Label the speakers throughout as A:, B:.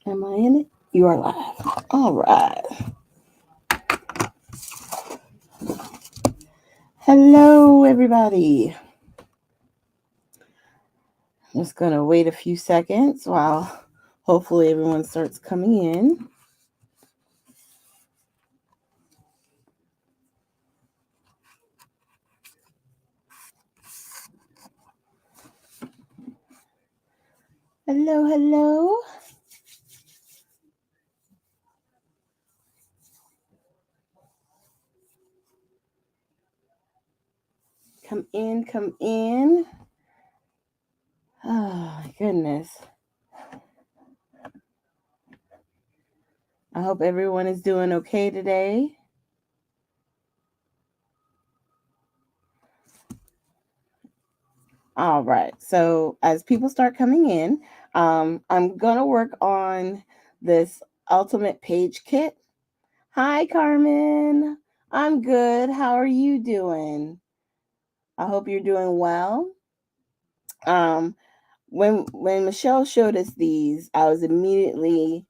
A: Am I in it? You are live. All right. Hello, everybody. Just going to wait a few seconds while hopefully everyone starts coming in. Hello, hello. Come in, come in. Oh, my goodness. I hope everyone is doing okay today. All right. So as people start coming in, I'm gonna work on this ultimate page kit. Hi, Carmen. I'm good. How are you doing? I hope you're doing well. Um, when Michelle showed us these, I was immediately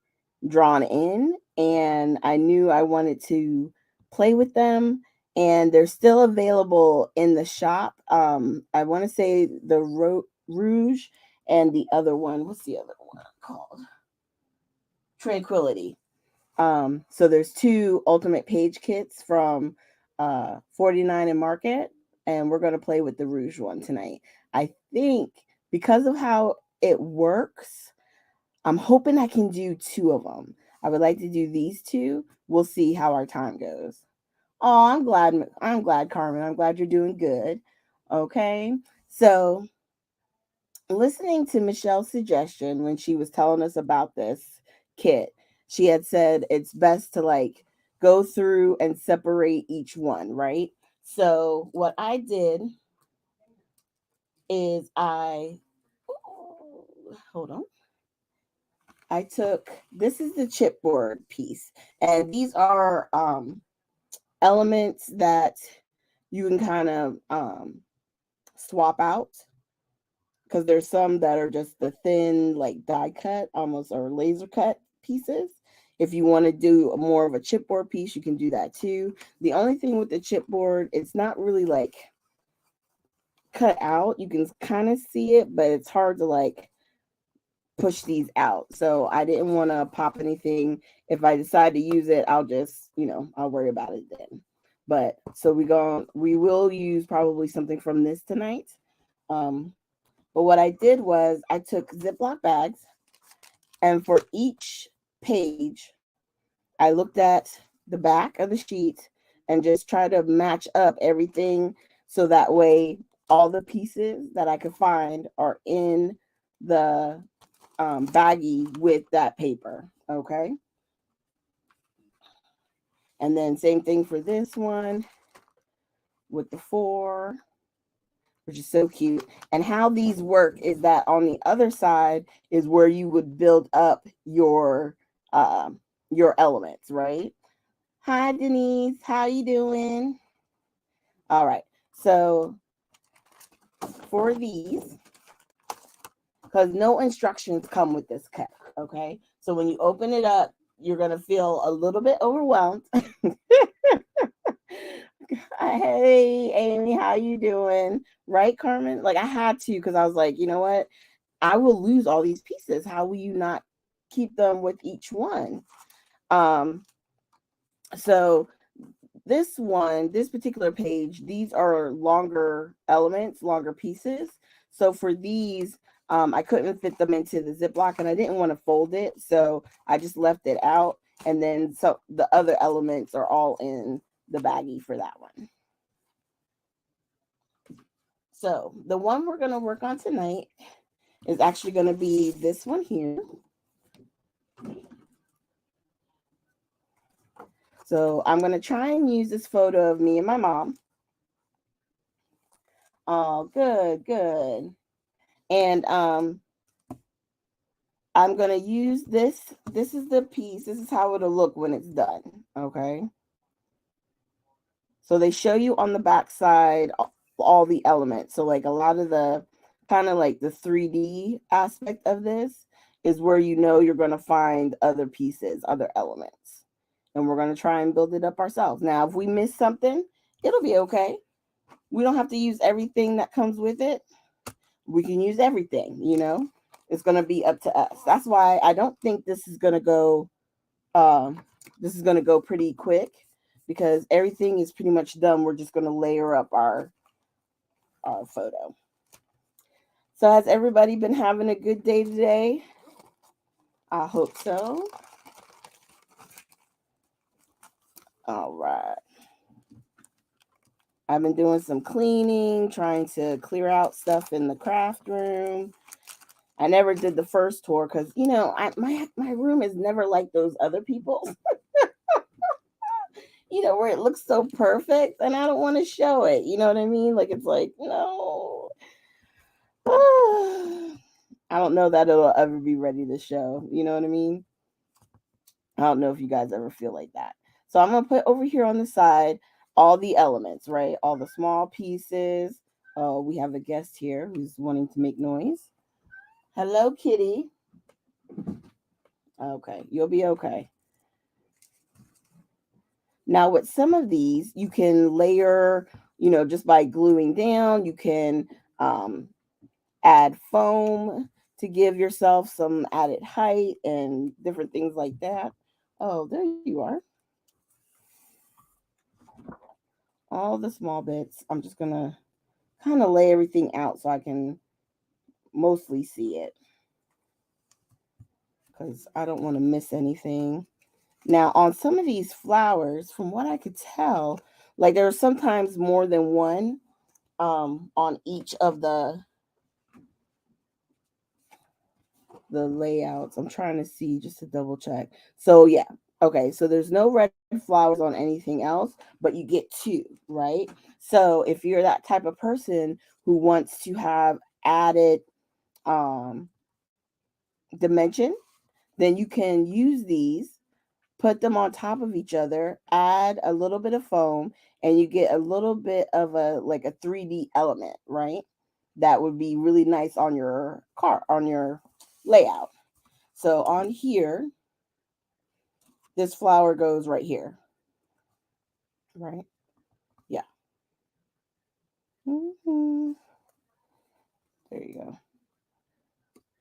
A: drawn in, and I knew I wanted to play with them. And they're still available in the shop. I want to say the Rouge and the other one. What's the other one called? Tranquility. So there's two ultimate page kits from 49 and Market, and we're going to play with the Rouge one tonight. I think because of how it works, I'm hoping I can do two of them. I would like to do these two. We'll see how our time goes. Oh, I'm glad. I'm glad, Carmen. I'm glad you're doing good. Okay. So, listening to Michelle's suggestion when she was telling us about this kit, she had said it's best to like go through and separate each one, right? So, what I did is hold on. I took this is the chipboard piece, and these are elements that you can kind of swap out because there's some that are just the thin, like die cut, almost or laser cut pieces. If you want to do more of a chipboard piece, you can do that too. The only thing with the chipboard, it's not really like cut out. You can kind of see it, but it's hard to like push these out. So I didn't want to pop anything. If I decide to use it, I'll just, I'll worry about it then. But so we will use probably something from this tonight. Um, but what I did was I took Ziploc bags, and for each page, I looked at the back of the sheet and just try to match up everything so that way all the pieces that I could find are in the baggie with that paper. Okay. And then same thing for this one with the four, which is so cute. And how these work is that on the other side is where you would build up your elements, right? Hi Denise, how you doing? All right. So for these, because no instructions come with this kit, okay? So when you open it up, you're gonna feel a little bit overwhelmed. Hey Amy, how you doing? Right, Carmen? Like I had to because I was like, you know what? I will lose all these pieces. How will you not keep them with each one? Um, so this particular page, these are longer elements, longer pieces. So for these, I couldn't fit them into the Ziploc and I didn't want to fold it. So I just left it out. And then so the other elements are all in the baggie for that one. So the one we're going to work on tonight is actually going to be this one here. So I'm going to try and use this photo of me and my mom. Oh, good, good. And I'm going to use this. This is the piece. This is how it'll look when it's done. Okay. So they show you on the back side all the elements. So like a lot of the kind of like the 3D aspect of this, is where you know you're going to find other pieces, other elements. And we're going to try and build it up ourselves. Now, if we miss something, it'll be okay. We don't have to use everything that comes with it. We can use everything, you know. It's going to be up to us. That's why I don't think this is going to go pretty quick, because everything is pretty much done. We're just going to layer up our photo. So has everybody been having a good day today? I hope so. All right. I've been doing some cleaning, trying to clear out stuff in the craft room. I never did the first tour because, you know, my room is never like those other people's, you know, where it looks so perfect and I don't want to show it. You know what I mean? Like, it's like, no. I don't know that it'll ever be ready to show. You know what I mean? I don't know if you guys ever feel like that. So I'm going to put over here on the side all the elements, right? All the small pieces. Oh, we have a guest here who's wanting to make noise. Hello, kitty. Okay, you'll be okay. Now, with some of these, you can layer, you know, just by gluing down. You can add foam to give yourself some added height and different things like that. Oh, there you are. All the small bits. I'm just going to kind of lay everything out so I can mostly see it, because I don't want to miss anything. Now, on some of these flowers, from what I could tell, like there are sometimes more than one on each of the layouts. I'm trying to see just to double check. So yeah, okay. So there's no red flowers on anything else, but you get two, right? So if you're that type of person who wants to have added um dimension, then you can use these, put them on top of each other, add a little bit of foam, and you get a little bit of a like a 3D element, right? That would be really nice on your car, on your layout. So on here, this flower goes right here, right? Yeah. Mm-hmm. There you go.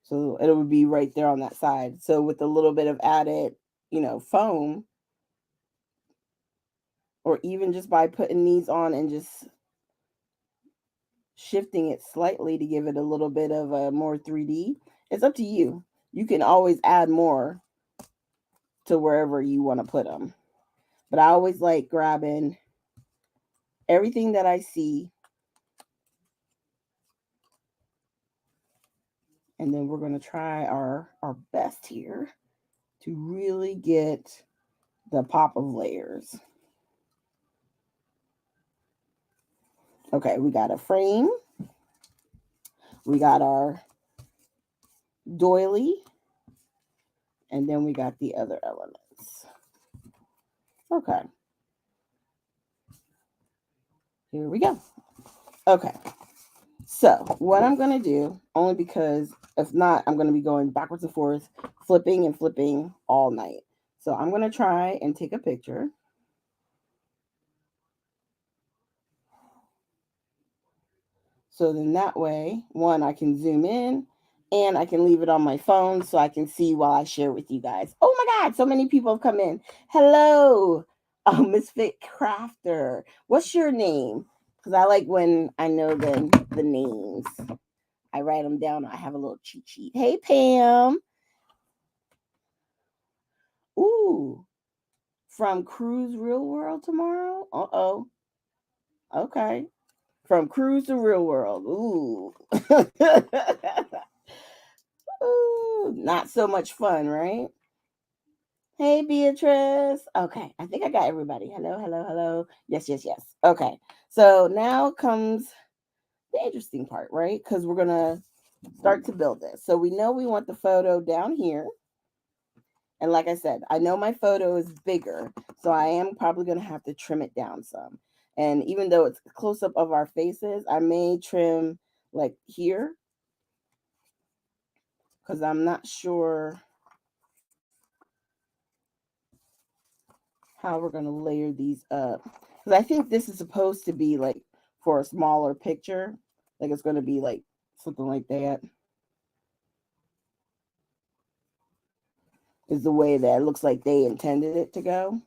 A: So it would be right there on that side. So with a little bit of added, you know, foam, or even just by putting these on and just shifting it slightly to give it a little bit of a more 3D, it's up to you. You can always add more to wherever you want to put them. But I always like grabbing everything that I see, and then we're going to try our best here to really get the pop of layers. Okay, we got a frame. We got our doily, and then we got the other elements. Okay. Here we go. Okay. So what I'm going to do, only because if not, I'm going to be going backwards and forth, flipping and flipping all night. So I'm going to try and take a picture. So then that way, one, I can zoom in and I can leave it on my phone so I can see while I share with you guys. Oh my God, so many people have come in. Hello, Misfit Crafter. What's your name? Because I like when I know the names. I write them down. I have a little cheat sheet. Hey, Pam. Ooh, from Cruise Real World tomorrow? Uh-oh. Okay. From Cruise to Real World. Ooh. Ooh, not so much fun, right? Hey, Beatrice. Okay, I think I got everybody. Hello, hello, hello. Yes, yes, yes. Okay, so now comes the interesting part, right? Because we're going to start to build this. So we know we want the photo down here. And like I said, I know my photo is bigger, so I am probably going to have to trim it down some. And even though it's a close up of our faces, I may trim like here, because I'm not sure how we're going to layer these up. Because I think this is supposed to be like for a smaller picture. Like it's going to be like something like that. Is the way that it looks like they intended it to go.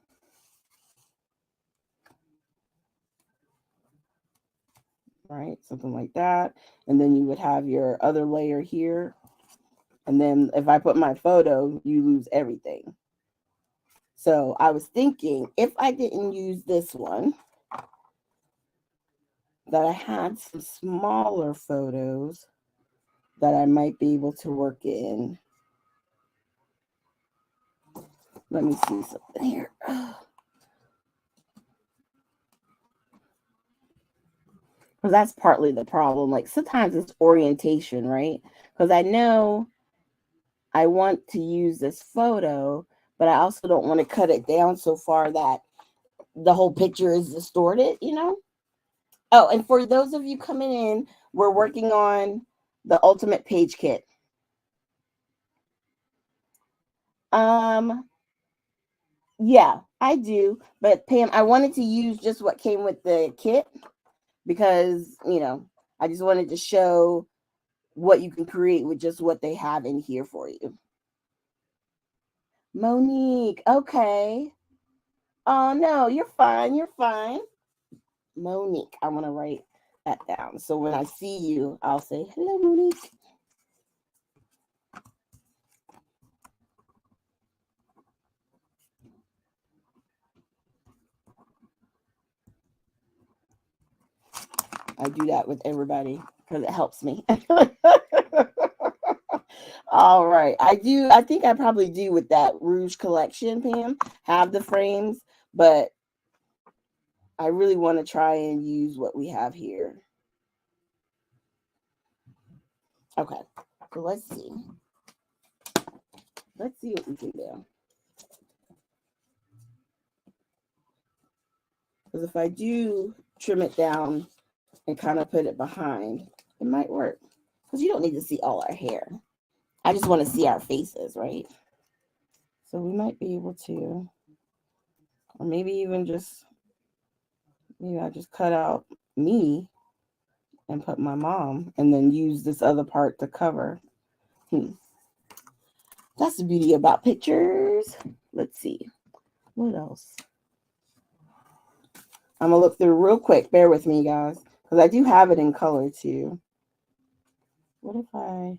A: Right, something like that. And then you would have your other layer here. And then if I put my photo, you lose everything. So I was thinking if I didn't use this one, that I had some smaller photos that I might be able to work in. Let me see something here. Because that's partly the problem. Like sometimes it's orientation, right? Because I know I want to use this photo, but I also don't want to cut it down so far that the whole picture is distorted, you know? Oh, and for those of you coming in, we're working on the ultimate page kit. Yeah, I do. But Pam, I wanted to use just what came with the kit because, you know, I just wanted to show what you can create with just what they have in here for you. Monique, okay. Oh no, you're fine. You're fine. Monique, I want to write that down. So when I see you, I'll say, hello, Monique. I do that with everybody because it helps me. All right. I think I probably do with that Rouge collection, Pam, have the frames, but I really want to try and use what we have here. Okay. So let's see. Let's see what we can do. Because if I do trim it down and kind of put it behind, it might work. Because you don't need to see all our hair. I just want to see our faces, right? So we might be able to, or maybe even just, maybe I just cut out me and put my mom and then use this other part to cover. That's the beauty about pictures. Let's see. What else? I'm going to look through real quick. Bear with me, guys. Because I do have it in color, too. What if I...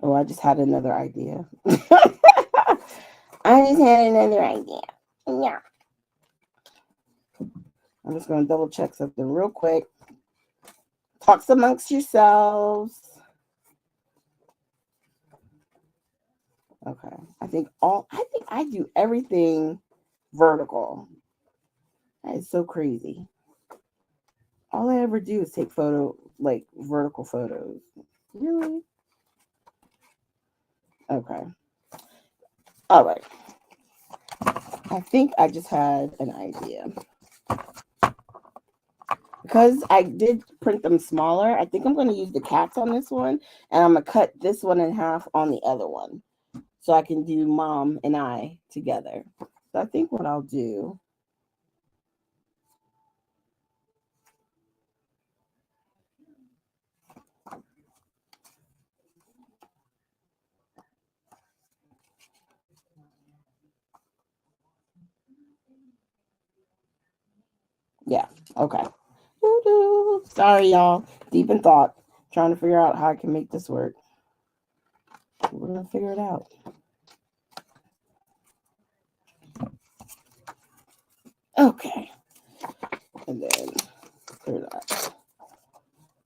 A: Oh, I just had another idea. I just had another idea. Yeah. I'm just going to double check something real quick. Talks amongst yourselves. Okay. I think I do everything vertical. That is so crazy. All I ever do is take vertical photos. Really? Okay. All right. I think I just had an idea. Because I did print them smaller, I think I'm going to use the cats on this one, and I'm going to cut this one in half on the other one. So I can do mom and I together. So I think what I'll do... Yeah, okay. Sorry, y'all. Deep in thought. Trying to figure out how I can make this work. We're going to figure it out. Okay. And then clear that.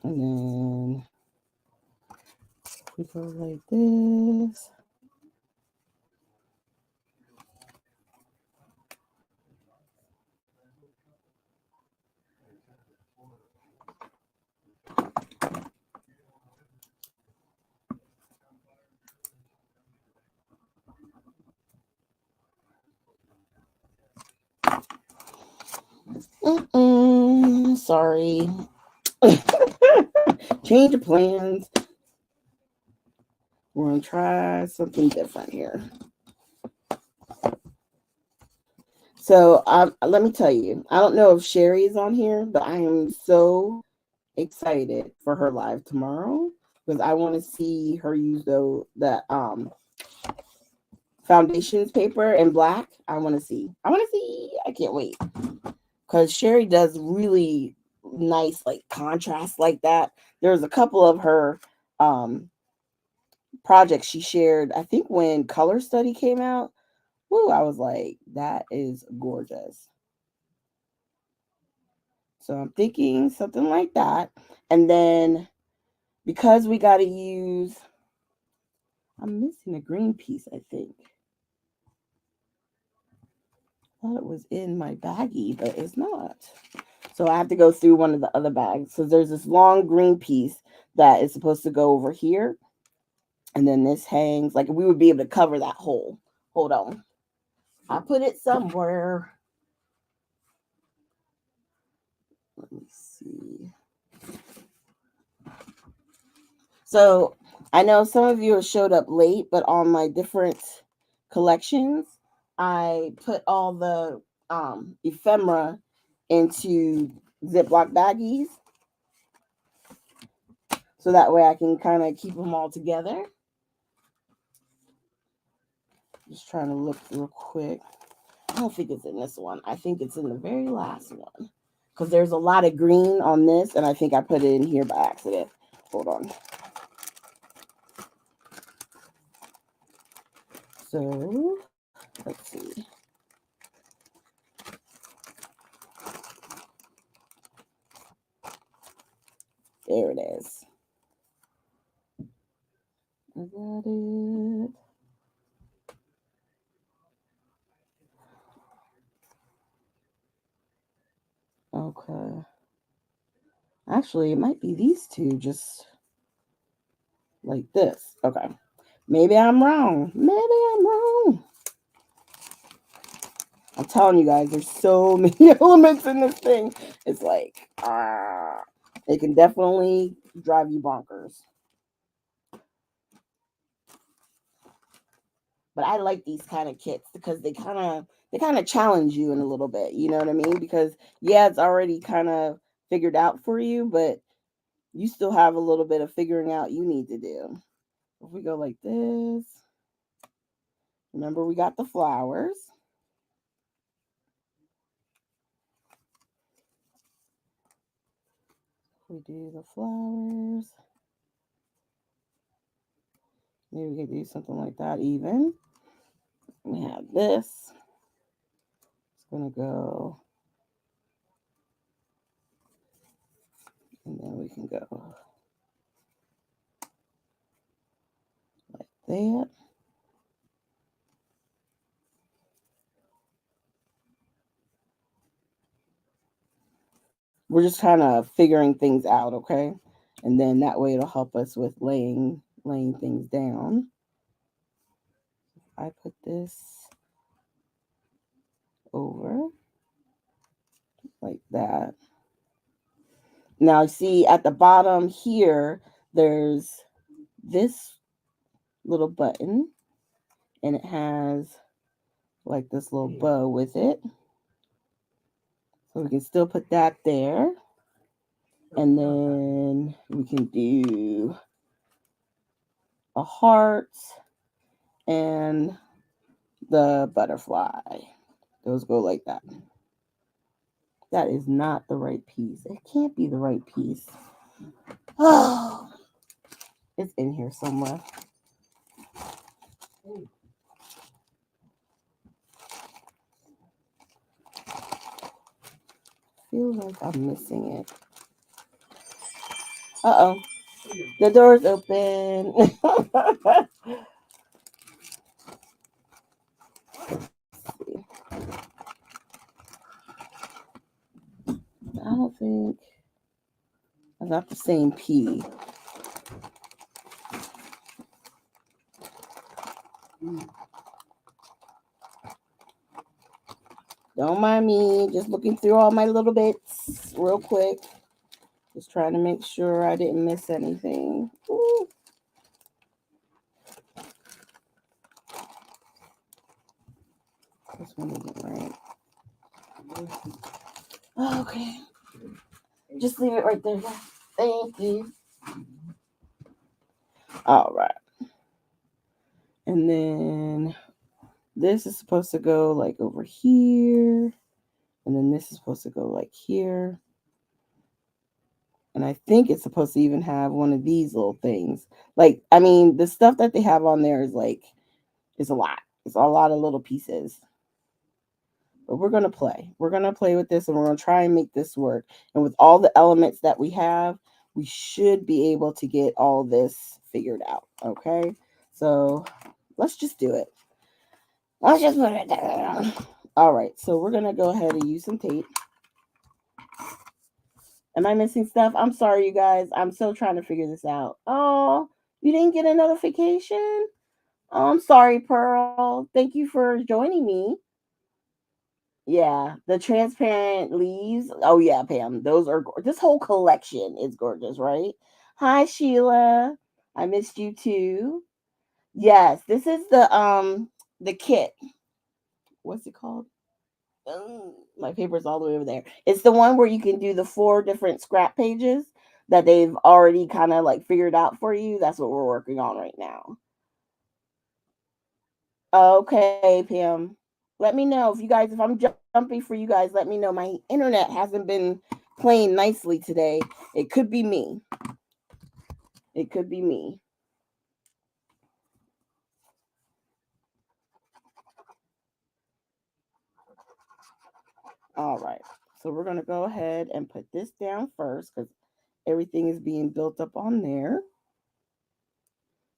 A: And then we go like this. Sorry. Change of plans. We're going to try something different here. So let me tell you, I don't know if Sherry is on here, but I am so excited for her live tomorrow because I want to see her use that foundations paper in black. I want to see. I can't wait because Sherry does really nice like contrast like that. There's a couple of her projects she shared, I think when Color Study came out. Woo, I was like, that is gorgeous. So I'm thinking something like that. And then because we got to use, I'm missing a green piece, I think. I thought it was in my baggie, but it's not. So I have to go through one of the other bags. So there's this long green piece that is supposed to go over here. And then this hangs, like we would be able to cover that hole. Hold on. I put it somewhere. Let me see. So I know some of you have showed up late, but on my different collections, I put all the ephemera into Ziploc baggies. So that way I can kind of keep them all together. Just trying to look real quick. I don't think it's in this one. I think it's in the very last one. Because there's a lot of green on this, and I think I put it in here by accident. Hold on. So, let's see. There it is. I got it. Okay. Actually, it might be these two, just like this. Okay. Maybe I'm wrong. I'm telling you guys, there's so many elements in this thing. It's like, it can definitely drive you bonkers. But I like these kind of kits because they kind of challenge you in a little bit. You know what I mean? Because yeah, it's already kind of figured out for you, but you still have a little bit of figuring out you need to do. If we go like this, remember we got the flowers. We do the flowers. Maybe we could do something like that even. We have this. It's going to go. And then we can go like that. We're just kind of figuring things out, okay? And then that way it'll help us with laying things down. I put this over like that. Now, see at the bottom here, there's this little button, and it has like this little bow with it. So we can still put that there. And then we can do a heart and the butterfly. Those go like that. That is not the right piece. It can't be the right piece. Oh, it's in here somewhere. Feels like I'm missing it. Uh-oh. The door's open. I don't think I got the same P. Don't mind me, just looking through all my little bits real quick. Just Just trying to make sure I didn't miss anything. Ooh. This one isn't right. Okay. Just leave it right there. Thank you. All right. And then this is supposed to go like over here. And then this is supposed to go like here. And I think it's supposed to even have one of these little things. Like, I mean, the stuff that they have on there is like, it's a lot. It's a lot of little pieces. But we're going to play. We're going to play with this and we're going to try and make this work. And with all the elements that we have, we should be able to get all this figured out. Okay. So let's just do it. Let's just put it down. All right. So we're going to go ahead and use some tape. Am I missing stuff? I'm sorry, you guys. I'm still trying to figure this out. Oh, you didn't get a notification? Oh, I'm sorry, Pearl. Thank you for joining me. Yeah, the transparent leaves. Oh yeah, Pam. Those are this whole collection is gorgeous, right? Hi, Sheila. I missed you too. Yes, this is the kit. What's it called? My paper's all the way over there. It's the one where you can do the 4 different scrap pages that they've already kind of like figured out for you. That's what we're working on right now. Okay, Pam. Let me know if you guys, if I'm jumpy for you guys, let me know. My internet hasn't been playing nicely today. It could be me. It could be me. All right. So we're going to go ahead and put this down first because everything is being built up on there.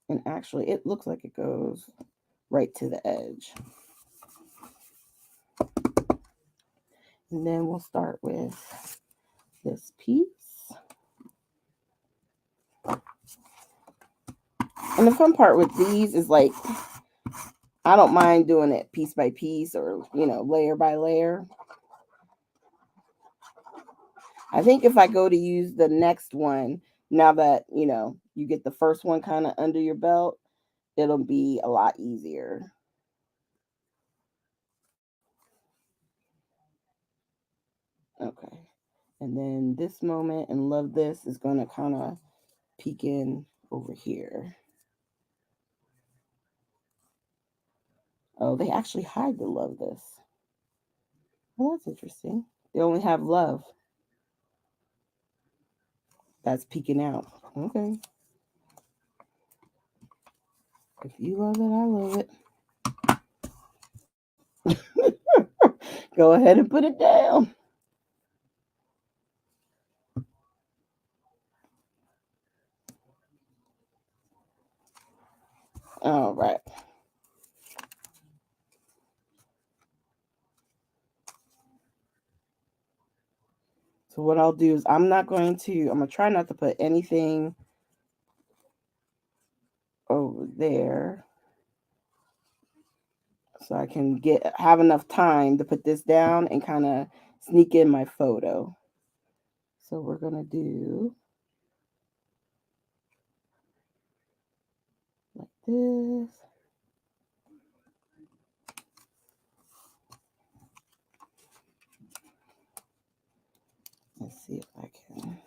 A: And actually, it looks like it goes right to the edge. And then we'll start with this piece. And the fun part with these is like, I don't mind doing it piece by piece or, layer by layer. I think if I go to use the next one, now that, you get the first one kind of under your belt, it'll be a lot easier. Okay. And then this moment and love this is going to kind of peek in over here. Oh, they actually hide the love this. Well, that's interesting. They only have love. That's peeking out. Okay. If you love it, I love it. Go ahead and put it down. All right. So what I'll do is I'm going to try not to put anything over there. So I can have enough time to put this down and kind of sneak in my photo. So we're going to do like this. Let's see if I can.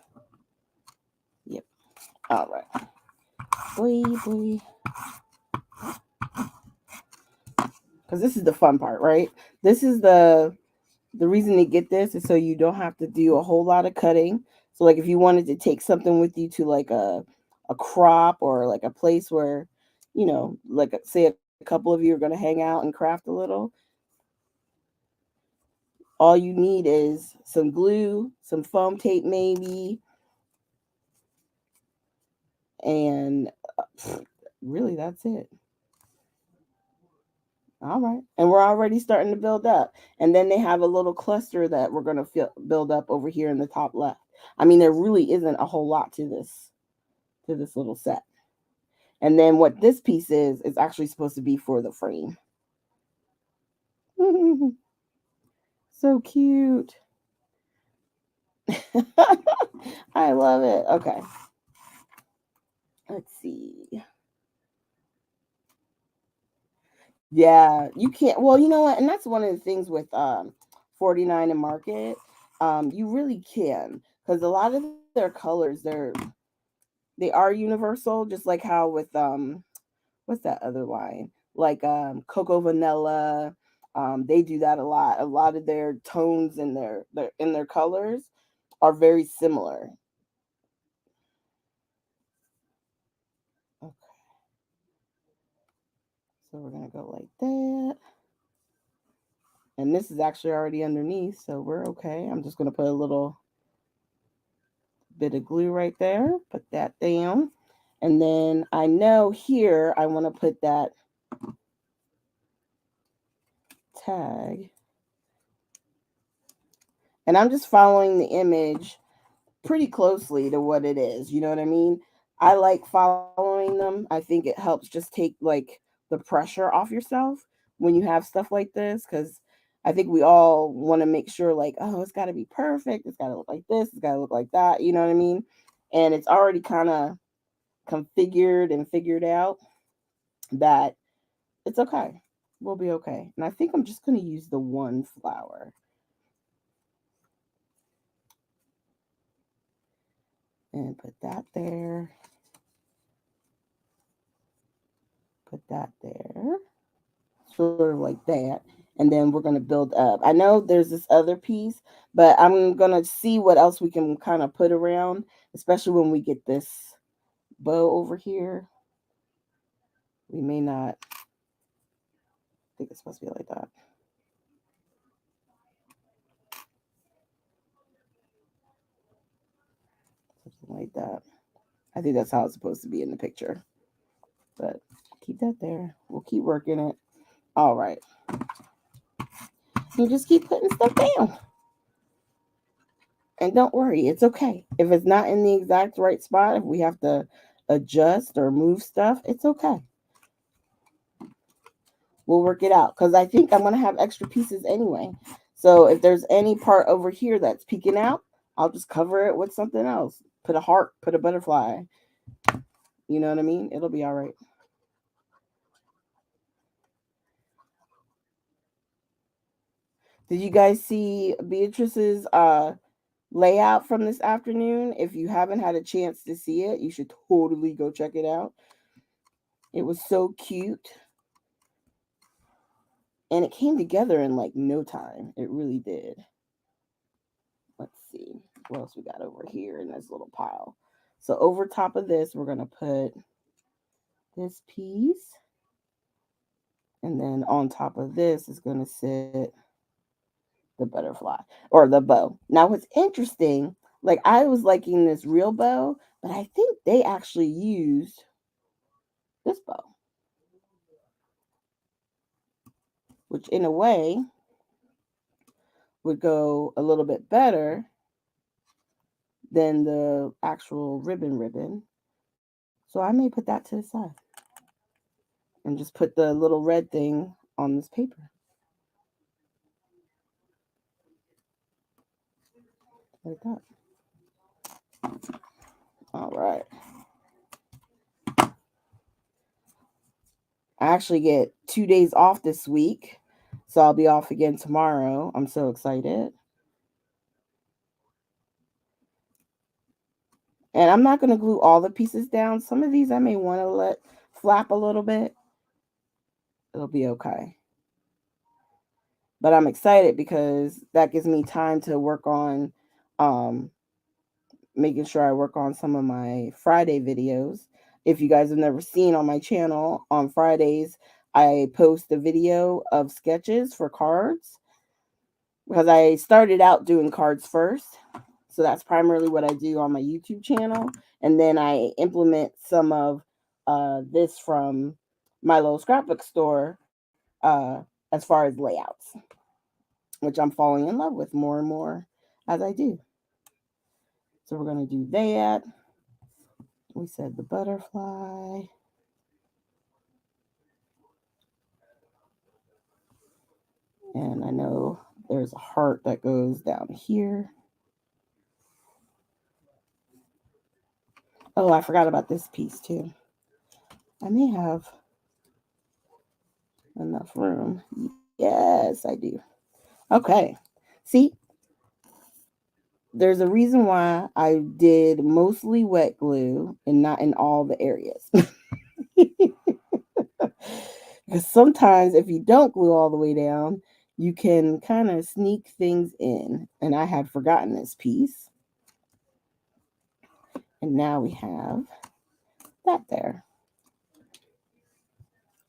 A: Yep. All right. Boy. Because this is the fun part, right? This is the reason to get this is so you don't have to do a whole lot of cutting. So like if you wanted to take something with you to like a crop or like a place where, like say a couple of you are going to hang out and craft a little, all you need is some glue, some foam tape maybe, and really that's it. All right. And we're already starting to build up. And then they have a little cluster that we're going to build up over here in the top left. I mean, there really isn't a whole lot to this little set. And then what this piece is actually supposed to be for the frame. So cute. I love it. Okay. Let's see. Yeah, you can't. Well, you know what? And that's one of the things with 49 and Market. You really can, because a lot of their colors, they are universal, just like how with what's that other line? Like Cocoa Vanilla. They do that a lot. A lot of their tones and their colors are very similar. Okay, so we're gonna go like that. And this is actually already underneath, so we're okay. I'm just gonna put a little bit of glue right there. Put that down. And then I know here I want to put that tag. And I'm just following the image pretty closely to what it is. You know what I mean? I like following them. I think it helps just take like the pressure off yourself when you have stuff like this, because I think we all want to make sure like, oh, it's got to be perfect. It's got to look like this. It's got to look like that. You know what I mean? And it's already kind of configured and figured out that it's okay. We'll be okay. And I think I'm just going to use the one flower and put that there. Put that there. Sort of like that. And then we're going to build up. I know there's this other piece, but I'm going to see what else we can kind of put around, especially when we get this bow over here. We may not think it's supposed to be like that. Something like that. I think that's how it's supposed to be in the picture. But keep that there. We'll keep working it. All right. You just keep putting stuff down. And don't worry, it's okay. If it's not in the exact right spot, if we have to adjust or move stuff, it's okay. We'll work it out, because I think I'm going to have extra pieces anyway. So if there's any part over here that's peeking out, I'll just cover it with something else. Put a heart, put a butterfly. You know what I mean? It'll be all right. Did you guys see Beatrice's layout from this afternoon? If you haven't had a chance to see it, you should totally go check it out. It was so cute. And it came together in like no time. It really did. Let's see what else we got over here in this little pile. So over top of this, we're going to put this piece. And then on top of this is going to sit the butterfly or the bow. Now, what's interesting, like I was liking this real bow, but I think they actually used this bow, which in a way would go a little bit better than the actual ribbon. So I may put that to the side and just put the little red thing on this paper. Like that. All right. I actually get 2 days off this week. So I'll be off again tomorrow. I'm so excited. And I'm not going to glue all the pieces down. Some of these I may want to let flap a little bit. It'll be okay. But I'm excited because that gives me time to work on um, making sure I work on some of my Friday videos. If you guys have never seen on my channel, on Fridays, I post a video of sketches for cards because I started out doing cards first. So that's primarily what I do on my YouTube channel. And then I implement some of this from my little scrapbook store as far as layouts, which I'm falling in love with more and more as I do. So we're going to do that. We said the butterfly. And I know there's a heart that goes down here. Oh, I forgot about this piece too. I may have enough room. Yes, I do. Okay. See, there's a reason why I did mostly wet glue and not in all the areas. Because sometimes if you don't glue all the way down, you can kind of sneak things in. And I had forgotten this piece. And now we have that there.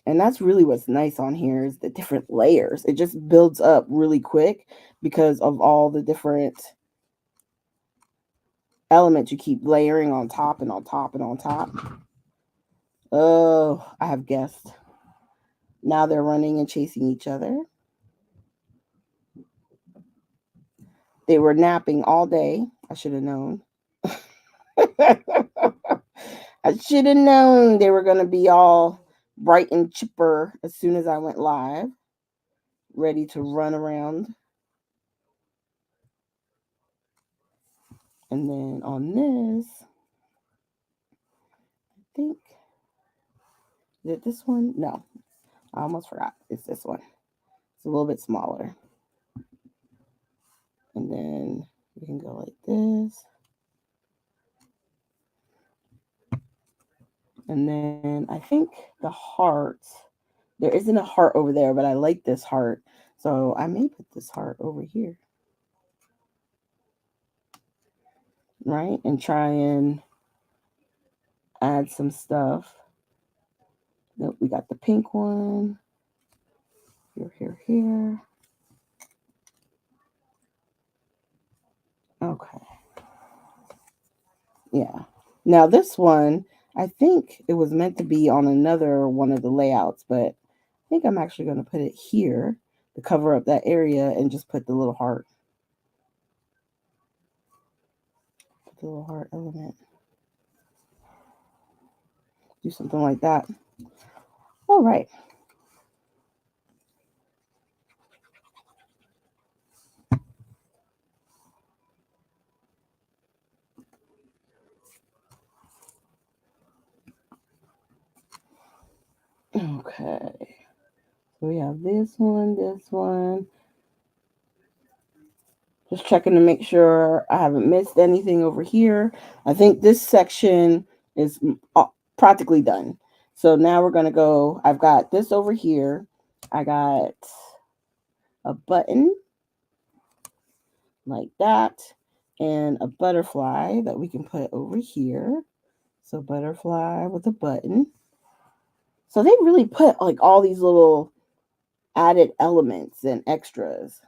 A: And that's really what's nice on here is the different layers. It just builds up really quick because of all the different elements you keep layering on top and on top and on top. Oh, I have guessed. Now they're running and chasing each other. They were napping all day. I should have known. I should have known they were going to be all bright and chipper as soon as I went live, ready to run around. And then on this, I think, is it this one? No, I almost forgot. It's this one. It's a little bit smaller. And then we can go like this. And then I think the heart, there isn't a heart over there, but I like this heart. So I may put this heart over here. Right? And try and add some stuff. Nope, we got the pink one. Here. Okay. Yeah. Now this one, I think it was meant to be on another one of the layouts, but I think I'm actually going to put it here to cover up that area and just put the little heart. Put the little heart element. Do something like that. All right. Okay. So we have this one. Just checking to make sure I haven't missed anything over here. I think this section is practically done. So now we're going to go, I've got this over here. I got a button like that and a butterfly that we can put over here. So butterfly with a button. So they really put like all these little added elements and extras.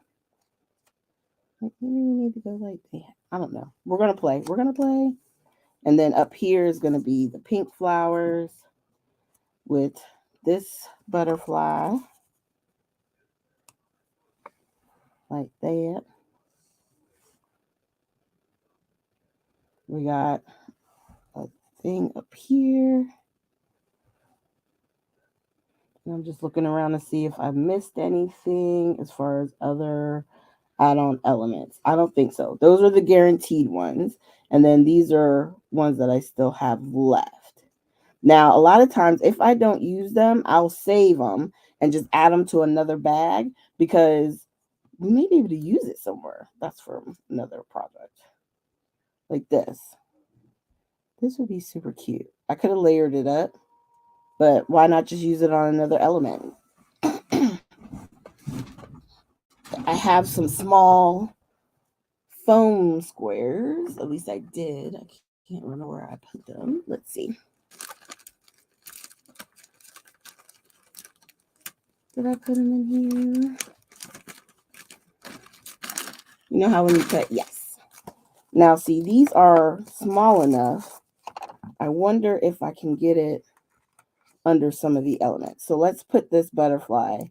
A: Like maybe we need to go like that. I don't know. We're gonna play. And then up here is gonna be the pink flowers with this butterfly like that. We got a thing up here. And I'm just looking around to see if I've missed anything as far as other add-on elements. I don't think so. Those are the guaranteed ones. And then these are ones that I still have left. Now, a lot of times, if I don't use them, I'll save them and just add them to another bag because we may be able to use it somewhere. That's for another project. Like this. This would be super cute. I could have layered it up, but why not just use it on another element? I have some small foam squares. At least I did. I can't remember where I put them. Let's see. Did I put them in here? You know how when you cut, yes. Now, see, these are small enough. I wonder if I can get it under some of the elements. So let's put this butterfly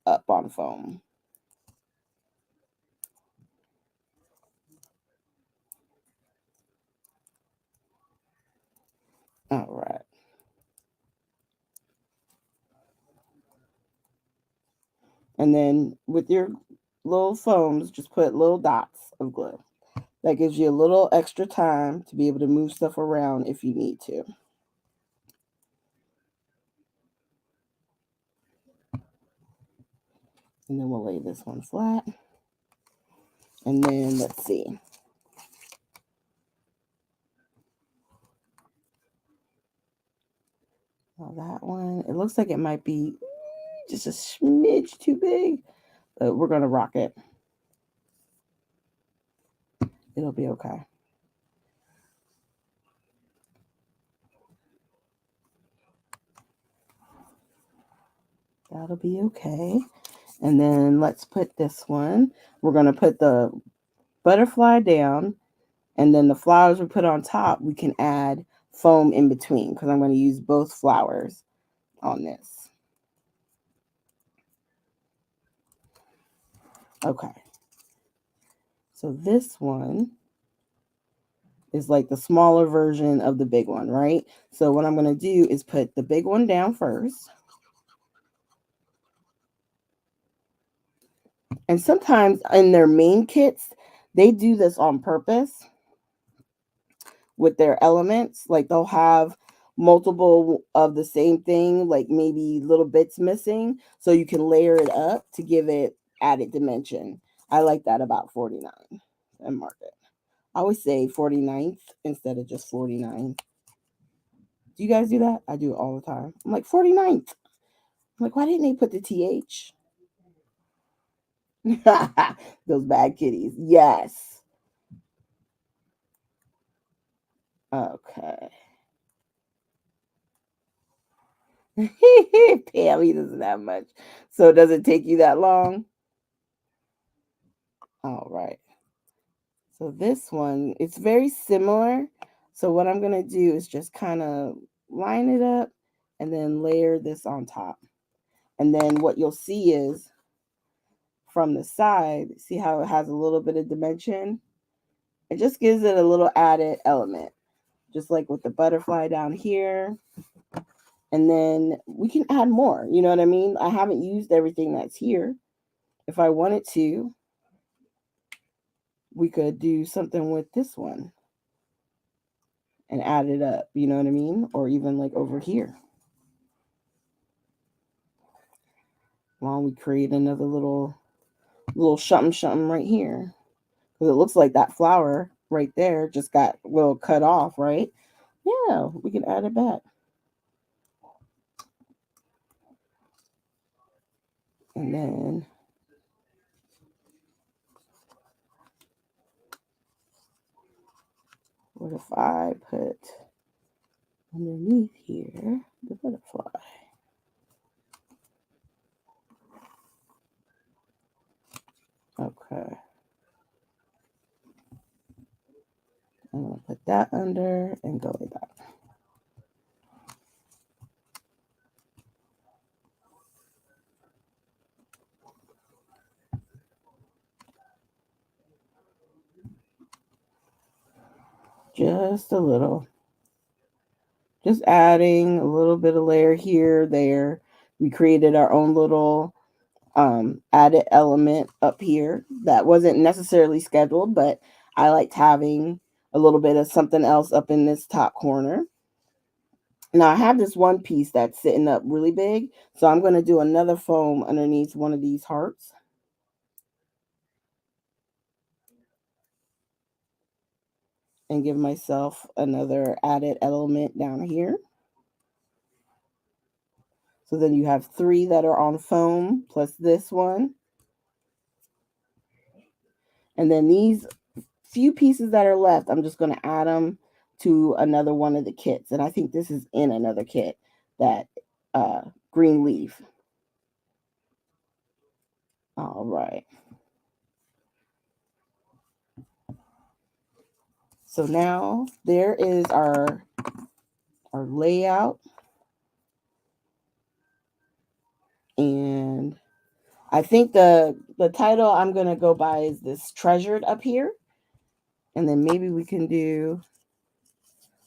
A: up on foam. All right. And then with your little foams, just put little dots of glue. That gives you a little extra time to be able to move stuff around if you need to. And then we'll lay this one flat. And then let's see. Now that one, it looks like it might be just a smidge too big, but we're going to rock it. It'll be okay. That'll be okay. And then let's put this one. We're going to put the butterfly down, and then the flowers we put on top, we can add foam in between because I'm going to use both flowers on this. Okay. So this one is like the smaller version of the big one, right? So what I'm going to do is put the big one down first. And sometimes in their main kits, they do this on purpose with their elements. Like they'll have multiple of the same thing, like maybe little bits missing, so you can layer it up to give it added dimension. I like that about 49 and mark it. I always say 49th instead of just 49. Do you guys do that? I do it all the time. I'm like 49th. I'm like, why didn't they put the TH? Those bad kitties. Yes. Okay. Pam, he doesn't have much. So does it take you that long? All right. So this one, it's very similar. So what I'm going to do is just kind of line it up and then layer this on top. And then what you'll see is from the side, see how it has a little bit of dimension? It just gives it a little added element, just like with the butterfly down here. And then we can add more, you know what I mean? I haven't used everything that's here. If I wanted to, we could do something with this one and add it up, you know what I mean? Or even like over here. While we create another little something right here. Because it looks like that flower right there just got a little cut off, right? Yeah, we can add it back. And then what if I put underneath here the butterfly? Okay. I'm going to put that under and go like that. Just a little. Just adding a little bit of layer here, there. We created our own little added element up here that wasn't necessarily scheduled, but I liked having a little bit of something else up in this top corner. Now I have this one piece that's sitting up really big, so I'm going to do another foam underneath one of these hearts. And give myself another added element down here. So then you have 3 that are on foam plus this one. And then these few pieces that are left, I'm just going to add them to another one of the kits. And I think this is in another kit, that green leaf. All right. So now there is our layout. And I think the title I'm going to go by is this Treasured up here. And then maybe we can do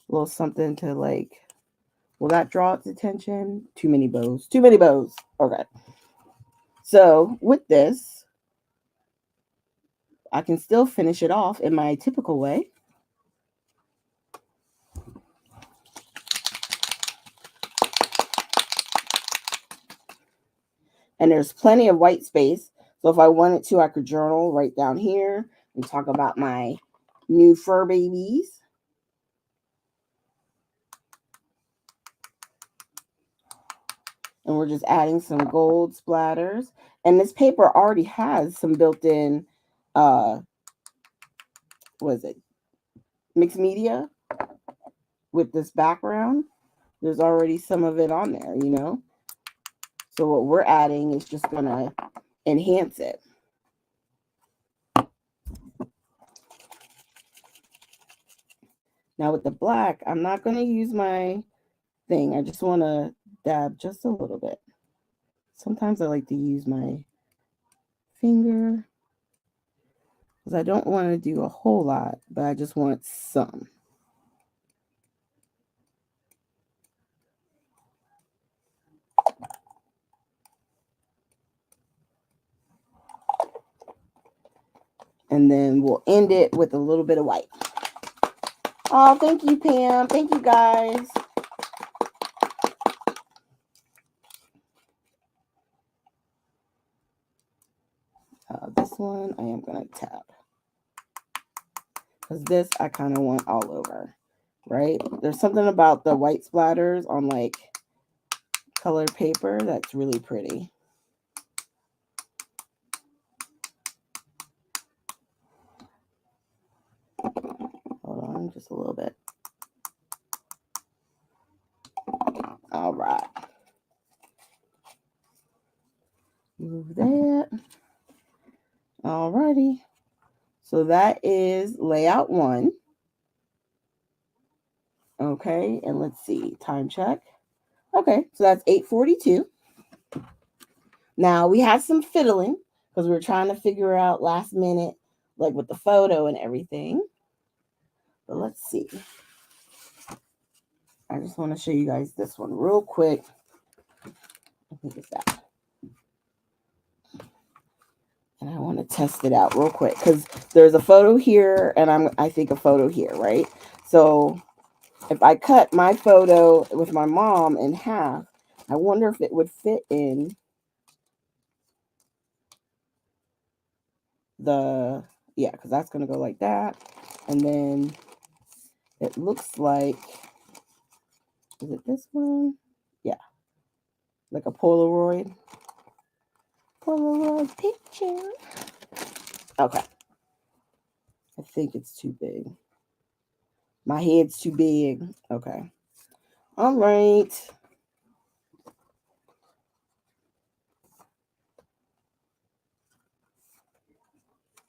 A: a little something to like, will that draw its attention? Too many bows. Too many bows. Okay. So with this, I can still finish it off in my typical way. And there's plenty of white space. So if I wanted to, I could journal right down here and talk about my new fur babies. And we're just adding some gold splatters. And this paper already has some built-in, what is it, mixed media with this background. There's already some of it on there, you know. So what we're adding is just going to enhance it. Now with the black, I'm not going to use my thing. I just want to dab just a little bit. Sometimes I like to use my finger because I don't want to do a whole lot, but I just want some. And then we'll end it with a little bit of white. Oh, thank you, Pam. Thank you, guys. This one I am going to tap. Because this I kind of want all over, right? There's something about the white splatters on like colored paper that's really pretty. Hold on just a little bit. All right. Move that. All righty. So that is layout 1. Okay, and let's see, time check. Okay, so that's 8:42. Now we had some fiddling because we were trying to figure out last minute, like with the photo and everything. But let's see. I just want to show you guys this one real quick. I think it's that. And I want to test it out real quick because there's a photo here and I think a photo here, right? So if I cut my photo with my mom in half, I wonder if it would fit in the, yeah, because that's going to go like that. And then it looks like, is it this one? Yeah. Like a Polaroid picture. Okay. I think it's too big. My head's too big. Okay. All right.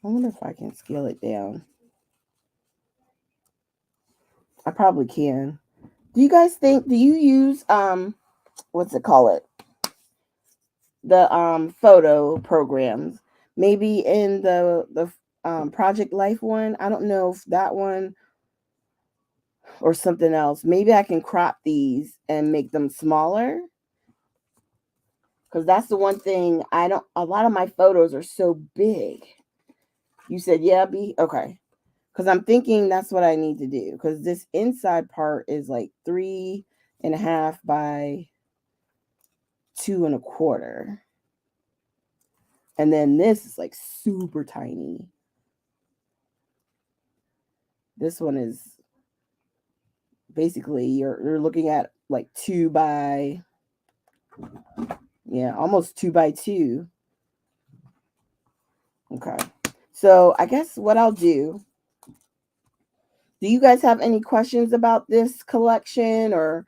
A: I wonder if I can scale it down. I probably can. Do you guys think, do you use, what's it call it? The photo programs. Maybe in the Project Life one. I don't know if that one or something else. Maybe I can crop these and make them smaller. Because that's the one thing a lot of my photos are so big. You said, yeah, B? Okay. Because I'm thinking that's what I need to do. Because this inside part is like 3.5 by 2.25. And then this is like super tiny. This one is basically you're looking at like 2 by, yeah, almost 2 by 2. Okay. So I guess what I'll do you guys have any questions about this collection or,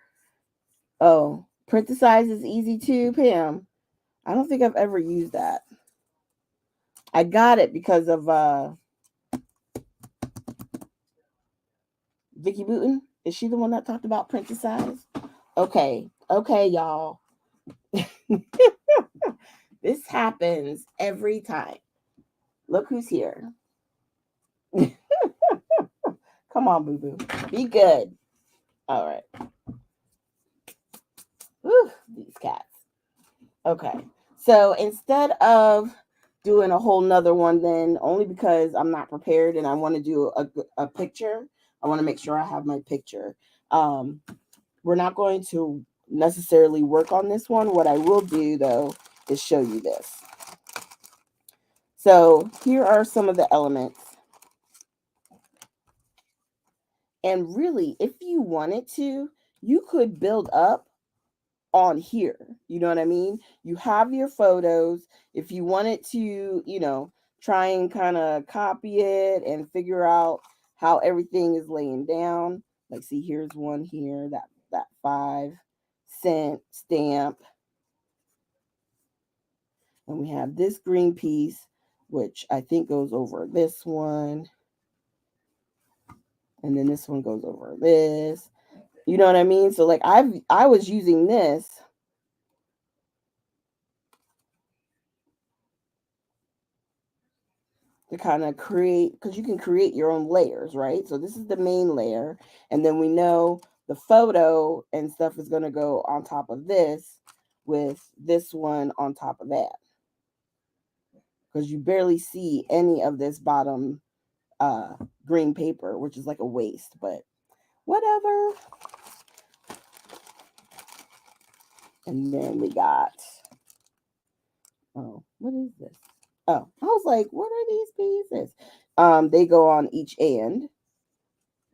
A: oh, print to size is easy too, Pam? I don't think I've ever used that. I got it because of Vicky Booten. Is she the one that talked about print to size? Okay, y'all. This happens every time. Look who's here. Come on, boo boo. Be good. All right. Whew, these cats. Okay. So instead of doing a whole nother one then, only because I'm not prepared and I want to do a picture. I want to make sure I have my picture. We're not going to necessarily work on this one. What I will do though is show you this. So here are some of the elements. And really, if you wanted to, you could build up on here. You know what I mean? You have your photos. If you wanted to, try and kind of copy it and figure out how everything is laying down. Like, see, here's one here, that 5-cent stamp. And we have this green piece, which I think goes over this one. And then this one goes over this. You know what I mean? So like I was using this to kind of create, because you can create your own layers, right? So this is the main layer, and then we know the photo and stuff is going to go on top of this, with this one on top of that, because you barely see any of this bottom green paper, which is like a waste, but whatever. And then we got, oh, what is this? Oh, I was like, what are these pieces? They go on each end.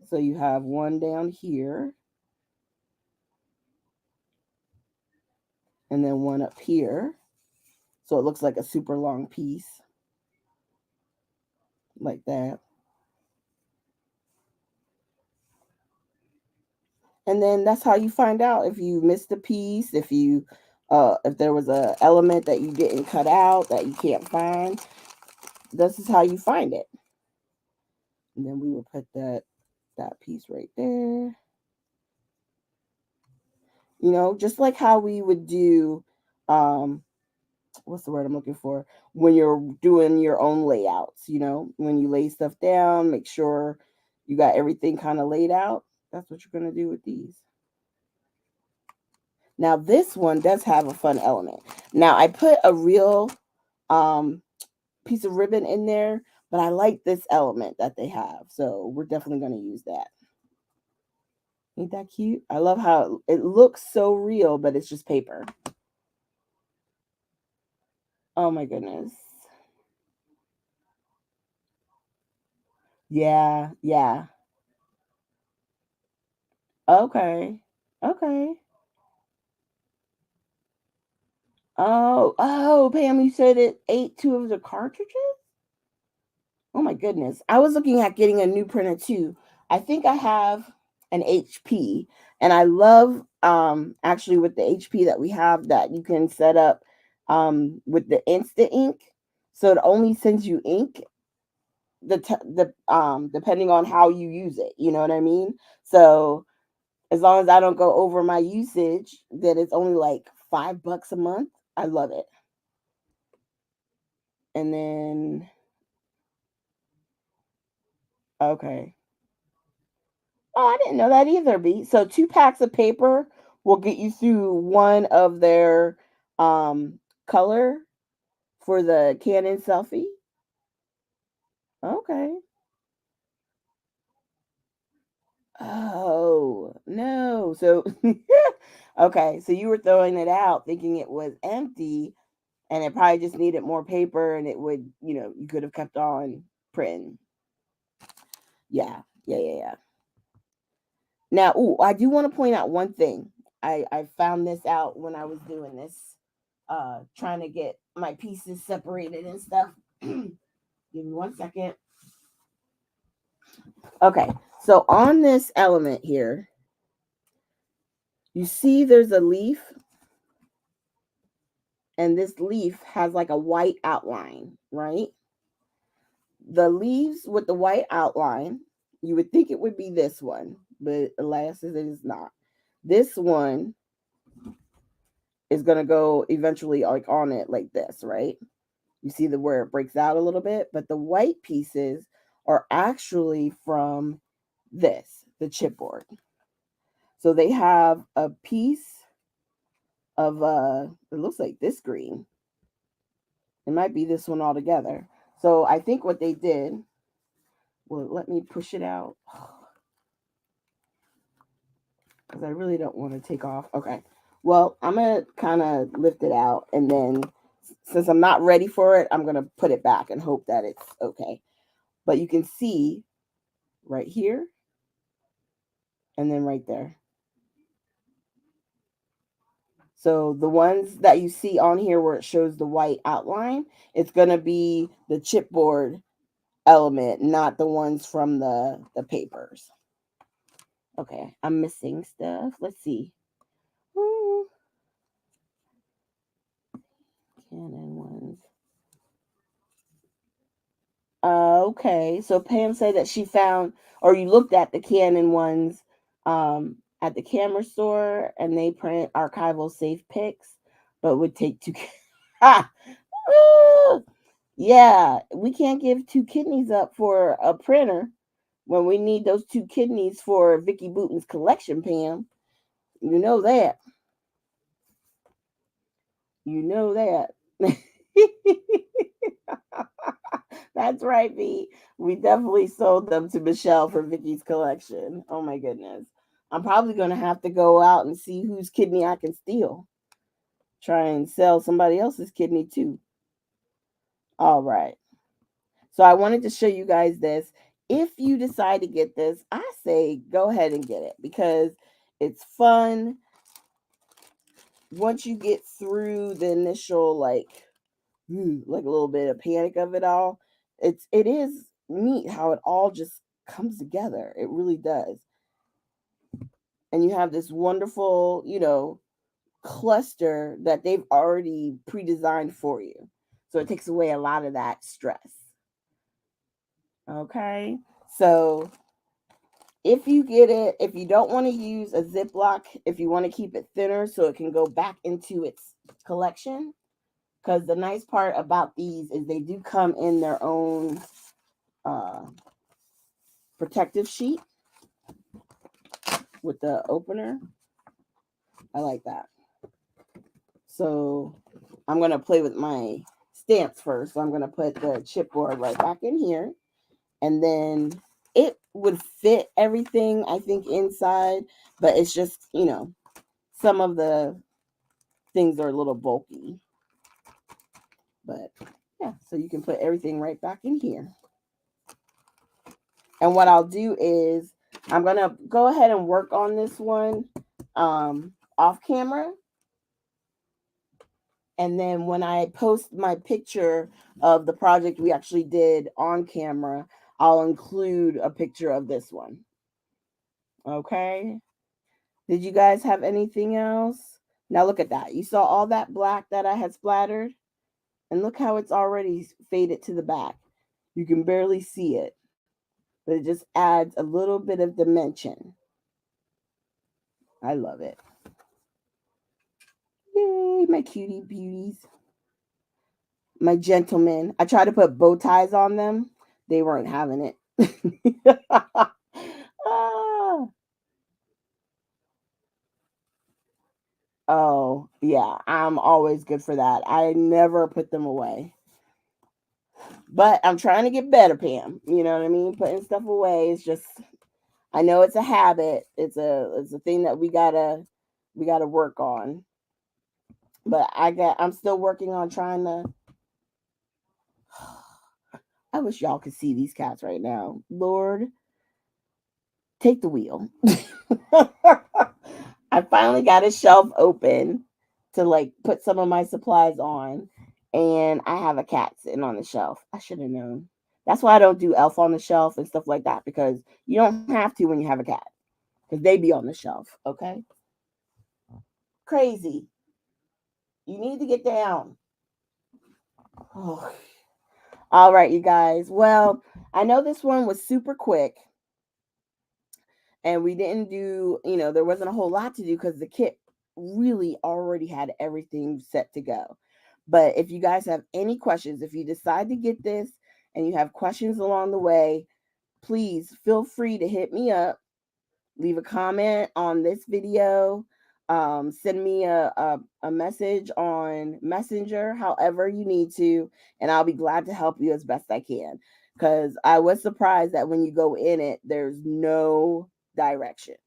A: So you have one down here, and then one up here. So it looks like a super long piece, like that. And then that's how you find out if you missed a piece, if there was a element that you didn't cut out that you can't find. This is how you find it. And then we will put that piece right there. Just like how we would do, what's the word I'm looking for? When you're doing your own layouts, when you lay stuff down, make sure you got everything kind of laid out. That's what you're going to do with these. Now, this one does have a fun element. Now, I put a real piece of ribbon in there, but I like this element that they have. So we're definitely going to use that. Ain't that cute? I love how it looks so real, but it's just paper. Oh my goodness. Yeah, yeah. Okay. Okay. Oh, Pam, you said it ate two of the cartridges? Oh my goodness. I was looking at getting a new printer too. I think I have an HP, and I love actually with the HP that we have, that you can set up with the instant ink. So it only sends you ink depending on how you use it. You know what I mean? So as long as I don't go over my usage, then it's only like $5 a month. I love it. And then, okay. Oh, I didn't know that either, B. So 2 packs of paper will get you through one of their color for the Canon selfie. Okay. Oh, no. So okay, so you were throwing it out thinking it was empty, and it probably just needed more paper, and it would, you could have kept on printing. Yeah. Yeah, yeah, yeah. Now, I do want to point out one thing. I found this out when I was doing this, trying to get my pieces separated and stuff. Give me 1 second. Okay, so on this element here, you see there's a leaf, and this leaf has like a white outline, right? The leaves with the white outline, you would think it would be this one, but alas, it is not. This one is going to go eventually like on it like this, right? You see where it breaks out a little bit, but the white pieces are actually from the chipboard. So they have a piece of it looks like this green. It might be this one altogether. So I think what they did, well, let me push it out because I really don't want to take off. Okay. Well, I'm going to kind of lift it out, and then since I'm not ready for it, I'm going to put it back and hope that it's okay. But you can see right here and then right there. So the ones that you see on here where it shows the white outline, it's going to be the chipboard element, not the ones from the papers. Okay, I'm missing stuff. Let's see. Ooh. Canon ones. Okay, so Pam said that she found, or you looked at the Canon ones at the camera store, and they print archival safe pics, but would take two. Ah! Yeah, we can't give 2 kidneys up for a printer when we need those 2 kidneys for Vicky Booten's collection, Pam. You know that. You know that. That's right, V. We definitely sold them to Michelle for Vicky's collection. Oh my goodness. I'm probably going to have to go out and see whose kidney I can steal. Try and sell somebody else's kidney too. All right. So I wanted to show you guys this. If you decide to get this, I say go ahead and get it because it's fun. Once you get through the initial like a little bit of panic of it all, it is neat how it all just comes together. It really does. And you have this wonderful, cluster that they've already pre-designed for you. So it takes away a lot of that stress. Okay? So if you get it, if you don't want to use a Ziploc, if you want to keep it thinner so it can go back into its collection, because the nice part about these is they do come in their own protective sheet with the opener. I like that. So I'm going to play with my stamps first. So I'm going to put the chipboard right back in here. And then it would fit everything, I think, inside. But it's just, some of the things are a little bulky. But yeah, so you can put everything right back in here. And what I'll do is I'm going to go ahead and work on this one off camera. And then when I post my picture of the project we actually did on camera, I'll include a picture of this one. Okay. Did you guys have anything else? Now look at that. You saw all that black that I had splattered? And look how it's already faded to the back. You can barely see it, but it just adds a little bit of dimension. I love it. Yay, my cutie beauties. My gentlemen. I tried to put bow ties on them. They weren't having it. Ah. Oh, yeah. I'm always good for that. I never put them away. But I'm trying to get better, Pam. You know what I mean? Putting stuff away is just, I know it's a habit. It's a thing that we gotta work on. But I'm still working on trying to. I wish y'all could see these cats right now. Lord, take the wheel. I finally got a shelf open to like put some of my supplies on, and I have a cat sitting on the shelf. I should have known. That's why I don't do Elf on the Shelf and stuff like that, because you don't have to when you have a cat, because they be on the shelf. Okay, crazy. You need to get down. Oh. All right, you guys. Well, I know this one was super quick, and we didn't do, there wasn't a whole lot to do because the kit really already had everything set to go. But if you guys have any questions, if you decide to get this and you have questions along the way, please feel free to hit me up, leave a comment on this video, Send me a message on Messenger, however you need to, and I'll be glad to help you as best I can. Because I was surprised that when you go in it, there's no directions.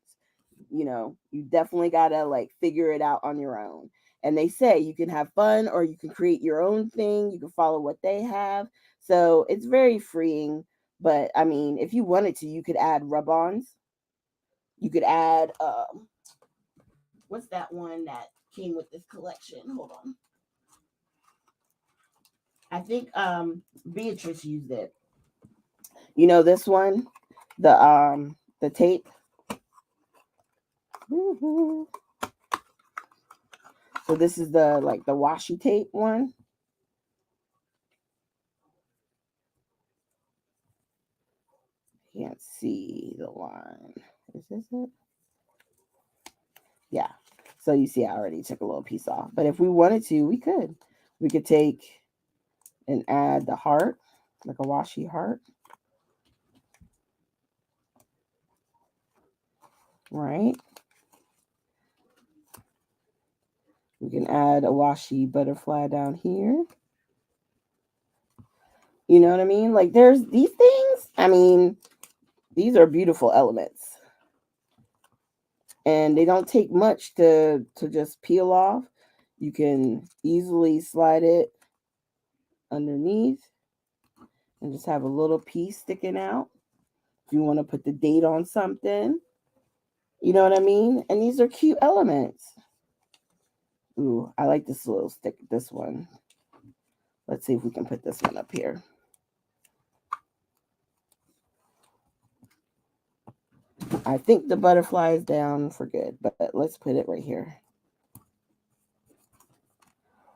A: You definitely gotta like figure it out on your own. And they say you can have fun or you can create your own thing. You can follow what they have. So it's very freeing. But I mean, if you wanted to, you could add rub-ons. You could add what's that one that came with this collection? Hold on. I think Beatrice used it. This one, the tape. So this is the washi tape one. Can't see the line. Is this it? Yeah. So you see I already took a little piece off. But if we wanted to, we could. We could take and add the heart, like a washi heart. Right? We can add a washi butterfly down here. You know what I mean? Like there's these things. I mean, these are beautiful elements. And they don't take much to just peel off. You can easily slide it underneath and just have a little piece sticking out. If you want to put the date on something, you know what I mean? And these are cute elements. Ooh, I like this little stick, this one. Let's see if we can put this one up here. I think the butterfly is down for good, but let's put it right here.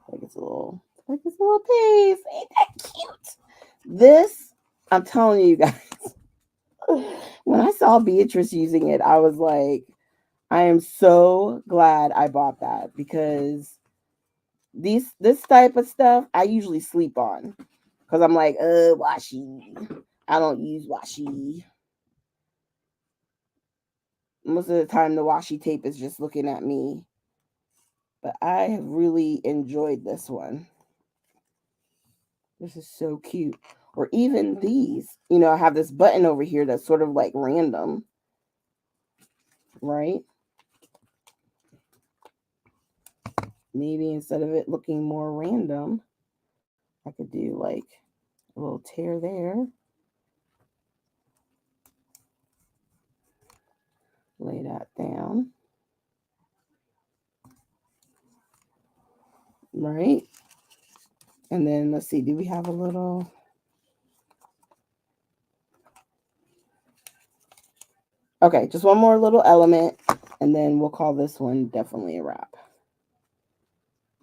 A: Like it's a little piece. Ain't that cute? This, I'm telling you guys, when I saw Beatrice using it, I was like, I am so glad I bought that, because this type of stuff I usually sleep on, because I'm like, washi. I don't use washi. Most of the time, the washi tape is just looking at me. But I have really enjoyed this one. This is so cute. Or even these. I have this button over here that's sort of like random. Right? Maybe instead of it looking more random, I could do like a little tear there. Lay that down. Right? And then let's see, do we have a little... Okay, just one more little element, and then we'll call this one definitely a wrap.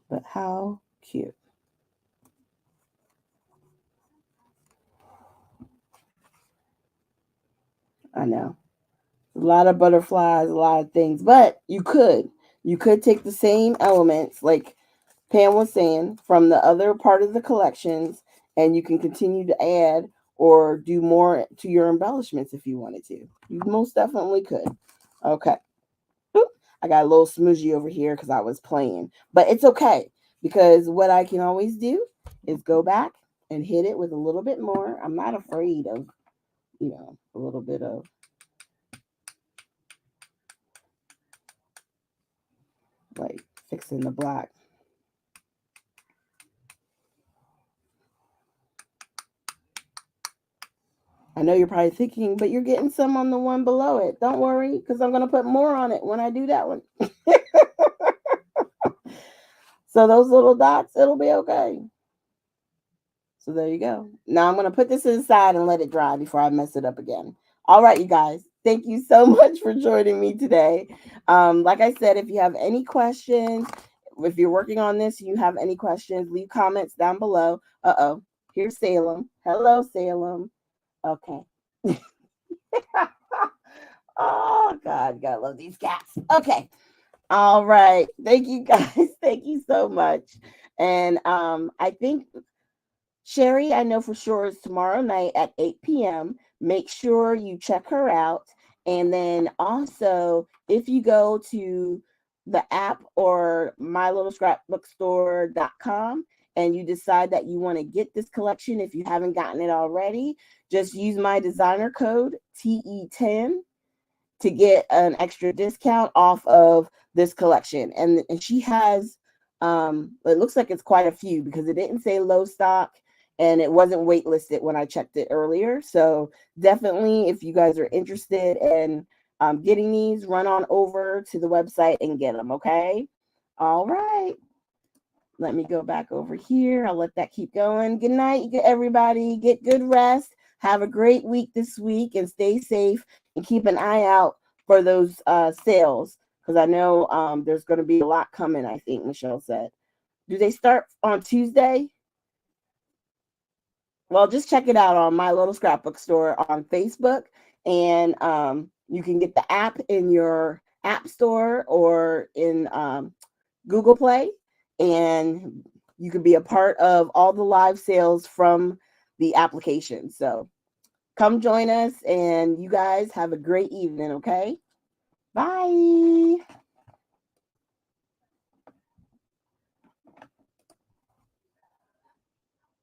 A: But how cute. I know. A lot of butterflies, a lot of things, but you could take the same elements, like Pam was saying, from the other part of the collections, and you can continue to add or do more to your embellishments if you wanted to. You most definitely could. Okay. Oop, I got a little smoochie over here because I was playing, but it's okay, because what I can always do is go back and hit it with a little bit more. I'm not afraid of, a little bit of like fixing the black. I know you're probably thinking, but you're getting some on the one below it. Don't worry, because I'm going to put more on it when I do that one. So those little dots, it'll be okay. So there you go. Now I'm going to put this inside and let it dry before I mess it up again. All right, you guys. Thank you so much for joining me today. Like I said, if you have any questions, if you're working on this, you have any questions, leave comments down below. Uh-oh. Here's Salem. Hello, Salem. Okay. Oh, God. Gotta love these cats. Okay. All right. Thank you, guys. Thank you so much. And I think Sherry, I know for sure, is tomorrow night at 8 p.m. Make sure you check her out. And then also, if you go to the app or mylittlescrapbookstore.com and you decide that you want to get this collection, if you haven't gotten it already, just use my designer code TE10 to get an extra discount off of this collection. And she has, it looks like it's quite a few because it didn't say low stock and it wasn't waitlisted when I checked it earlier. So definitely, if you guys are interested in getting these, run on over to the website and get them. Okay. All right. Let me go back over here. I'll let that keep going. Good night, everybody. Get good rest. Have a great week this week and stay safe and keep an eye out for those sales because I know there's going to be a lot coming, I think Michelle said. Do they start on Tuesday? Well, just check it out on My Little Scrapbook Store on Facebook, and you can get the app in your app store or in Google Play, and you can be a part of all the live sales from the application. So come join us, and you guys have a great evening, okay? Bye.